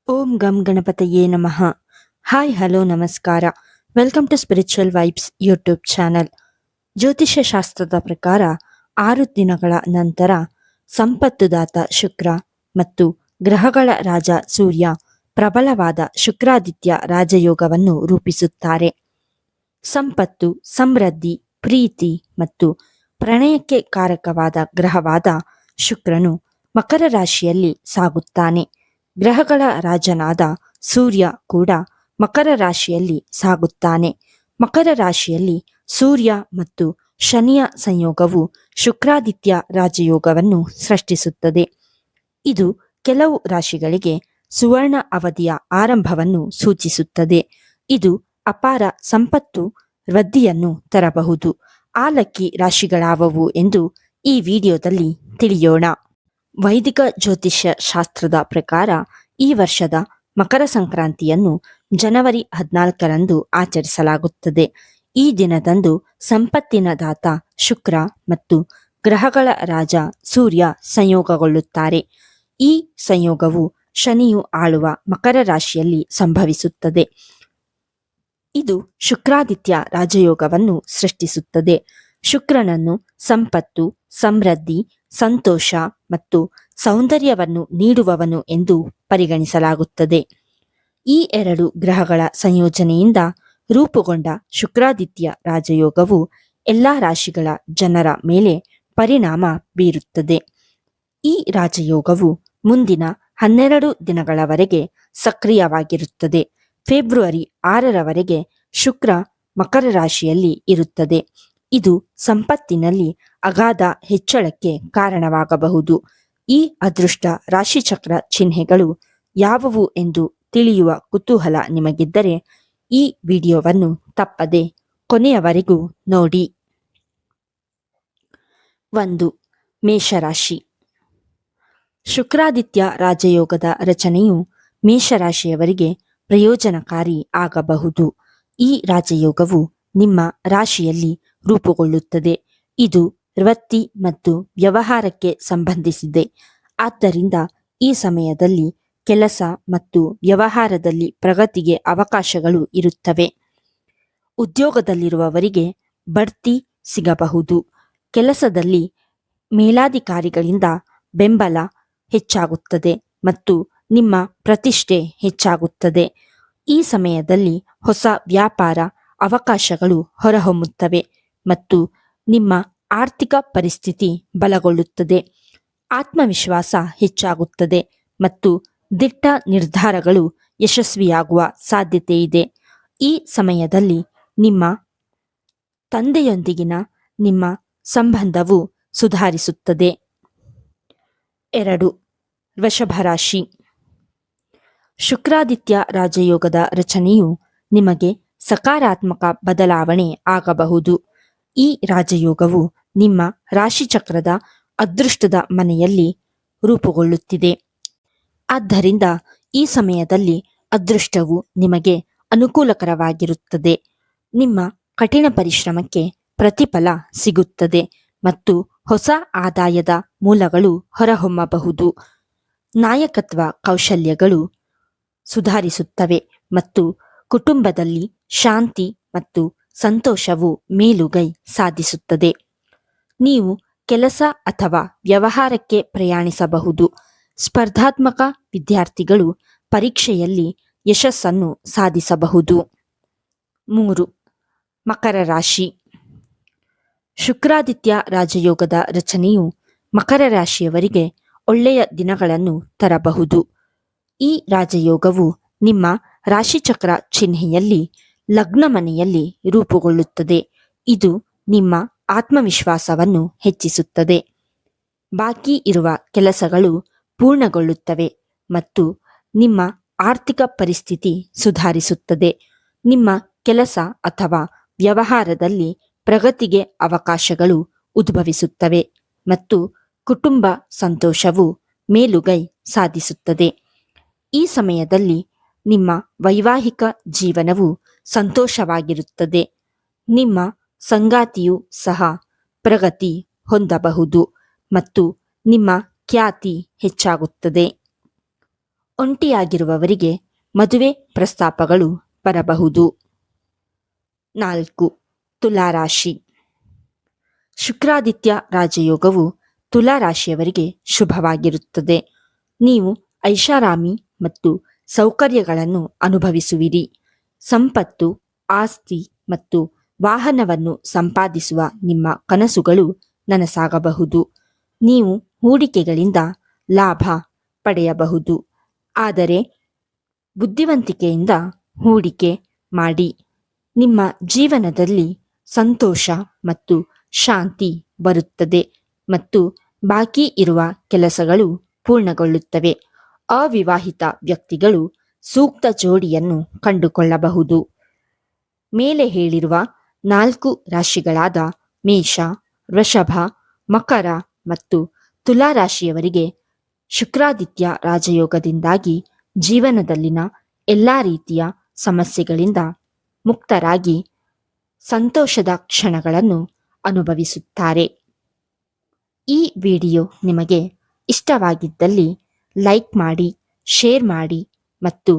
ಓಂ ಗಂ ಗಣಪತಯೇ ನಮಃ. ಹಾಯ್ ಹಲೋ ನಮಸ್ಕಾರ. Welcome to spiritual vibes YouTube channel. ಜ್ಯೋತಿಷ್ಯ ಶಾಸ್ತ್ರದ ಪ್ರಕಾರ 6 ದಿನಗಳ ನಂತರ ಸಂಪತ್ತುದಾತ ಶುಕ್ರ ಮತ್ತು ಗ್ರಹಗಳ ರಾಜ ಸೂರ್ಯ ಪ್ರಬಲವಾದ ಶುಕ್ರಾದಿತ್ಯ ರಾಜಯೋಗವನ್ನು ರೂಪಿಸುತ್ತಾರೆ. ಸಂಪತ್ತು, ಸಮೃದ್ಧಿ, ಪ್ರೀತಿ ಮತ್ತು ಪ್ರಣಯಕ್ಕೆ ಕಾರಕವಾದ ಗ್ರಹವಾದ ಶುಕ್ರನು ಮಕರ ರಾಶಿಯಲ್ಲಿ ಸಾಗುತ್ತಾನೆ. ಗ್ರಹಗಳ ರಾಜನಾದ ಸೂರ್ಯ ಕೂಡ ಮಕರ ರಾಶಿಯಲ್ಲಿ ಸಾಗುತ್ತಾನೆ. ಮಕರ ರಾಶಿಯಲ್ಲಿ ಸೂರ್ಯ ಮತ್ತು ಶನಿಯ ಸಂಯೋಗವು ಶುಕ್ರಾದಿತ್ಯ ರಾಜಯೋಗವನ್ನು ಸೃಷ್ಟಿಸುತ್ತದೆ. ಇದು ಕೆಲವು ರಾಶಿಗಳಿಗೆ ಸುವರ್ಣ ಅವಧಿಯ ಆರಂಭವನ್ನು ಸೂಚಿಸುತ್ತದೆ. ಇದು ಅಪಾರ ಸಂಪತ್ತು ವೃದ್ಧಿಯನ್ನು ತರಬಹುದು. ಆ ಲಕ್ಕಿ ರಾಶಿಗಳಾವವು ಎಂದು ಈ ವಿಡಿಯೋದಲ್ಲಿ ತಿಳಿಯೋಣ. ವೈದಿಕ ಜ್ಯೋತಿಷ್ಯ ಶಾಸ್ತ್ರದ ಪ್ರಕಾರ ಈ ವರ್ಷದ ಮಕರ ಸಂಕ್ರಾಂತಿಯನ್ನು ಜನವರಿ 14ರಂದು ಆಚರಿಸಲಾಗುತ್ತದೆ. ಈ ದಿನದಂದು ಸಂಪತ್ತಿನ ದಾತ ಶುಕ್ರ ಮತ್ತು ಗ್ರಹಗಳ ರಾಜ ಸೂರ್ಯ ಸಂಯೋಗಗೊಳ್ಳುತ್ತಾರೆ. ಈ ಸಂಯೋಗವು ಶನಿಯು ಆಳುವ ಮಕರ ರಾಶಿಯಲ್ಲಿ ಸಂಭವಿಸುತ್ತದೆ. ಇದು ಶುಕ್ರಾದಿತ್ಯ ರಾಜಯೋಗವನ್ನು ಸೃಷ್ಟಿಸುತ್ತದೆ. ಶುಕ್ರನನ್ನು ಸಂಪತ್ತು, ಸಮೃದ್ಧಿ, ಸಂತೋಷ ಮತ್ತು ಸೌಂದರ್ಯವನ್ನು ನೀಡುವವನು ಎಂದು ಪರಿಗಣಿಸಲಾಗುತ್ತದೆ. ಈ 2 ಗ್ರಹಗಳ ಸಂಯೋಜನೆಯಿಂದ ರೂಪುಗೊಂಡ ಶುಕ್ರಾದಿತ್ಯ ರಾಜಯೋಗವು ಎಲ್ಲ ರಾಶಿಗಳ ಜನರ ಮೇಲೆ ಪರಿಣಾಮ ಬೀರುತ್ತದೆ. ಈ ರಾಜಯೋಗವು ಮುಂದಿನ 12 ದಿನಗಳವರೆಗೆ ಸಕ್ರಿಯವಾಗಿರುತ್ತದೆ. ಫೆಬ್ರವರಿ 6ರವರೆಗೆ ಶುಕ್ರ ಮಕರ ರಾಶಿಯಲ್ಲಿ ಇರುತ್ತದೆ. ಇದು ಸಂಪತ್ತಿನಲ್ಲಿ ಅಗಾಧ ಹೆಚ್ಚಳಕ್ಕೆ ಕಾರಣವಾಗಬಹುದು. ಈ ಅದೃಷ್ಟ ರಾಶಿಚಕ್ರ ಚಿಹ್ನೆಗಳು ಯಾವುವು ಎಂದು ತಿಳಿಯುವ ಕುತೂಹಲ ನಿಮಗಿದ್ದರೆ ಈ ವಿಡಿಯೋವನ್ನು ತಪ್ಪದೆ ಕೊನೆಯವರೆಗೂ ನೋಡಿ. 1. ಮೇಷರಾಶಿ. ಶುಕ್ರಾದಿತ್ಯ ರಾಜಯೋಗದ ರಚನೆಯು ಮೇಷರಾಶಿಯವರಿಗೆ ಪ್ರಯೋಜನಕಾರಿ ಆಗಬಹುದು. ಈ ರಾಜಯೋಗವು ನಿಮ್ಮ ರಾಶಿಯಲ್ಲಿ ರೂಪುಗೊಳ್ಳುತ್ತದೆ. ಇದು ವೃತ್ತಿ ಮತ್ತು ವ್ಯವಹಾರಕ್ಕೆ ಸಂಬಂಧಿಸಿದೆ. ಆದ್ದರಿಂದ ಈ ಸಮಯದಲ್ಲಿ ಕೆಲಸ ಮತ್ತು ವ್ಯವಹಾರದಲ್ಲಿ ಪ್ರಗತಿಗೆ ಅವಕಾಶಗಳು ಇರುತ್ತವೆ. ಉದ್ಯೋಗದಲ್ಲಿರುವವರಿಗೆ ಬಡ್ತಿ ಸಿಗಬಹುದು. ಕೆಲಸದಲ್ಲಿ ಮೇಲಾಧಿಕಾರಿಗಳಿಂದ ಬೆಂಬಲ ಹೆಚ್ಚಾಗುತ್ತದೆ ಮತ್ತು ನಿಮ್ಮ ಪ್ರತಿಷ್ಠೆ ಹೆಚ್ಚಾಗುತ್ತದೆ. ಈ ಸಮಯದಲ್ಲಿ ಹೊಸ ವ್ಯಾಪಾರ ಅವಕಾಶಗಳು ಹೊರಹೊಮ್ಮುತ್ತವೆ ಮತ್ತು ನಿಮ್ಮ ಆರ್ಥಿಕ ಪರಿಸ್ಥಿತಿ ಬಲಗೊಳ್ಳುತ್ತದೆ. ಆತ್ಮವಿಶ್ವಾಸ ಹೆಚ್ಚಾಗುತ್ತದೆ ಮತ್ತು ದಿಟ್ಟ ನಿರ್ಧಾರಗಳು ಯಶಸ್ವಿಯಾಗುವ ಸಾಧ್ಯತೆಯಿದೆ. ಈ ಸಮಯದಲ್ಲಿ ನಿಮ್ಮ ತಂದೆಯೊಂದಿಗಿನ ನಿಮ್ಮ ಸಂಬಂಧವು ಸುಧಾರಿಸುತ್ತದೆ. 2. ವೃಷಭ ರಾಶಿ. ಶುಕ್ರಾದಿತ್ಯ ರಾಜಯೋಗದ ರಚನೆಯು ನಿಮಗೆ ಸಕಾರಾತ್ಮಕ ಬದಲಾವಣೆ ಆಗಬಹುದು. ಈ ರಾಜಯೋಗವು ನಿಮ್ಮ ರಾಶಿಚಕ್ರದ ಅದೃಷ್ಟದ ಮನೆಯಲ್ಲಿ ರೂಪುಗೊಳ್ಳುತ್ತಿದೆ. ಆದ್ದರಿಂದ ಈ ಸಮಯದಲ್ಲಿ ಅದೃಷ್ಟವು ನಿಮಗೆ ಅನುಕೂಲಕರವಾಗಿರುತ್ತದೆ. ನಿಮ್ಮ ಕಠಿಣ ಪರಿಶ್ರಮಕ್ಕೆ ಪ್ರತಿಫಲ ಸಿಗುತ್ತದೆ ಮತ್ತು ಹೊಸ ಆದಾಯದ ಮೂಲಗಳು ಹೊರಹೊಮ್ಮಬಹುದು. ನಾಯಕತ್ವ ಕೌಶಲ್ಯಗಳು ಸುಧಾರಿಸುತ್ತವೆ ಮತ್ತು ಕುಟುಂಬದಲ್ಲಿ ಶಾಂತಿ ಮತ್ತು ಸಂತೋಷವು ಮೇಲುಗೈ ಸಾಧಿಸುತ್ತದೆ. ನೀವು ಕೆಲಸ ಅಥವಾ ವ್ಯವಹಾರಕ್ಕೆ ಪ್ರಯಾಣಿಸಬಹುದು. ಸ್ಪರ್ಧಾತ್ಮಕ ವಿದ್ಯಾರ್ಥಿಗಳು ಪರೀಕ್ಷೆಯಲ್ಲಿ ಯಶಸ್ಸನ್ನು ಸಾಧಿಸಬಹುದು. 3. ಮಕರ ರಾಶಿ. ಶುಕ್ರಾದಿತ್ಯ ರಾಜಯೋಗದ ರಚನೆಯು ಮಕರ ರಾಶಿಯವರಿಗೆ ಒಳ್ಳೆಯ ದಿನಗಳನ್ನು ತರಬಹುದು. ಈ ರಾಜಯೋಗವು ನಿಮ್ಮ ರಾಶಿಚಕ್ರ ಚಿಹ್ನೆಯಲ್ಲಿ ಲಗ್ನ ಮನೆಯಲ್ಲಿ ರೂಪುಗೊಳ್ಳುತ್ತದೆ. ಇದು ನಿಮ್ಮ ಆತ್ಮವಿಶ್ವಾಸವನ್ನು ಹೆಚ್ಚಿಸುತ್ತದೆ. ಬಾಕಿ ಇರುವ ಕೆಲಸಗಳು ಪೂರ್ಣಗೊಳ್ಳುತ್ತವೆ ಮತ್ತು ನಿಮ್ಮ ಆರ್ಥಿಕ ಪರಿಸ್ಥಿತಿ ಸುಧಾರಿಸುತ್ತದೆ. ನಿಮ್ಮ ಕೆಲಸ ಅಥವಾ ವ್ಯವಹಾರದಲ್ಲಿ ಪ್ರಗತಿಗೆ ಅವಕಾಶಗಳು ಉದ್ಭವಿಸುತ್ತವೆ ಮತ್ತು ಕುಟುಂಬ ಸಂತೋಷವು ಮೇಲುಗೈ ಸಾಧಿಸುತ್ತದೆ. ಈ ಸಮಯದಲ್ಲಿ ನಿಮ್ಮ ವೈವಾಹಿಕ ಜೀವನವು ಸಂತೋಷವಾಗಿರುತ್ತದೆ. ನಿಮ್ಮ ಸಂಗಾತಿಯು ಸಹ ಪ್ರಗತಿ ಹೊಂದಬಹುದು ಮತ್ತು ನಿಮ್ಮ ಖ್ಯಾತಿ ಹೆಚ್ಚಾಗುತ್ತದೆ. ಒಂಟಿಯಾಗಿರುವವರಿಗೆ ಮದುವೆ ಪ್ರಸ್ತಾಪಗಳು ಬರಬಹುದು. 4. ತುಲಾರಾಶಿ. ಶುಕ್ರಾದಿತ್ಯ ರಾಜಯೋಗವು ತುಲಾರಾಶಿಯವರಿಗೆ ಶುಭವಾಗಿರುತ್ತದೆ. ನೀವು ಐಷಾರಾಮಿ ಮತ್ತು ಸೌಕರ್ಯಗಳನ್ನು ಅನುಭವಿಸುವಿರಿ. ಸಂಪತ್ತು, ಆಸ್ತಿ ಮತ್ತು ವಾಹನವನ್ನು ಸಂಪಾದಿಸುವ ನಿಮ್ಮ ಕನಸುಗಳು ನನಸಾಗಬಹುದು. ನೀವು ಹೂಡಿಕೆಗಳಿಂದ ಲಾಭ ಪಡೆಯಬಹುದು. ಆದರೆ ಬುದ್ಧಿವಂತಿಕೆಯಿಂದ ಹೂಡಿಕೆ ಮಾಡಿ. ನಿಮ್ಮ ಜೀವನದಲ್ಲಿ ಸಂತೋಷ ಮತ್ತು ಶಾಂತಿ ಬರುತ್ತದೆ ಮತ್ತು ಬಾಕಿ ಇರುವ ಕೆಲಸಗಳು ಪೂರ್ಣಗೊಳ್ಳುತ್ತವೆ. ಅವಿವಾಹಿತ ವ್ಯಕ್ತಿಗಳು ಸೂಕ್ತ ಜೋಡಿಯನ್ನು ಕಂಡುಕೊಳ್ಳಬಹುದು. ಮೇಲೆ ಹೇಳಿರುವ 4 ರಾಶಿಗಳಾದ ಮೇಷ, ವೃಷಭ, ಮಕರ ಮತ್ತು ತುಲಾರಾಶಿಯವರಿಗೆ ಶುಕ್ರಾದಿತ್ಯ ರಾಜಯೋಗದಿಂದಾಗಿ ಜೀವನದಲ್ಲಿನ ಎಲ್ಲ ರೀತಿಯ ಸಮಸ್ಯೆಗಳಿಂದ ಮುಕ್ತರಾಗಿ ಸಂತೋಷದ ಕ್ಷಣಗಳನ್ನು ಅನುಭವಿಸುತ್ತಾರೆ. ಈ ವಿಡಿಯೋ ನಿಮಗೆ ಇಷ್ಟವಾಗಿದ್ದಲ್ಲಿ ಲೈಕ್ ಮಾಡಿ, ಶೇರ್ ಮಾಡಿ ಮತ್ತು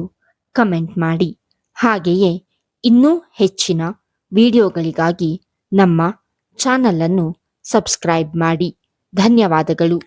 ಕಮೆಂಟ್ ಮಾಡಿ. ಹಾಗೆಯೇ ಇನ್ನೂ ಹೆಚ್ಚಿನ ವಿಡಿಯೋಗಳಿಗಾಗಿ ನಮ್ಮ ಚಾನಲನ್ನು ಸಬ್ಸ್ಕ್ರೈಬ್ ಮಾಡಿ. ಧನ್ಯವಾದಗಳು.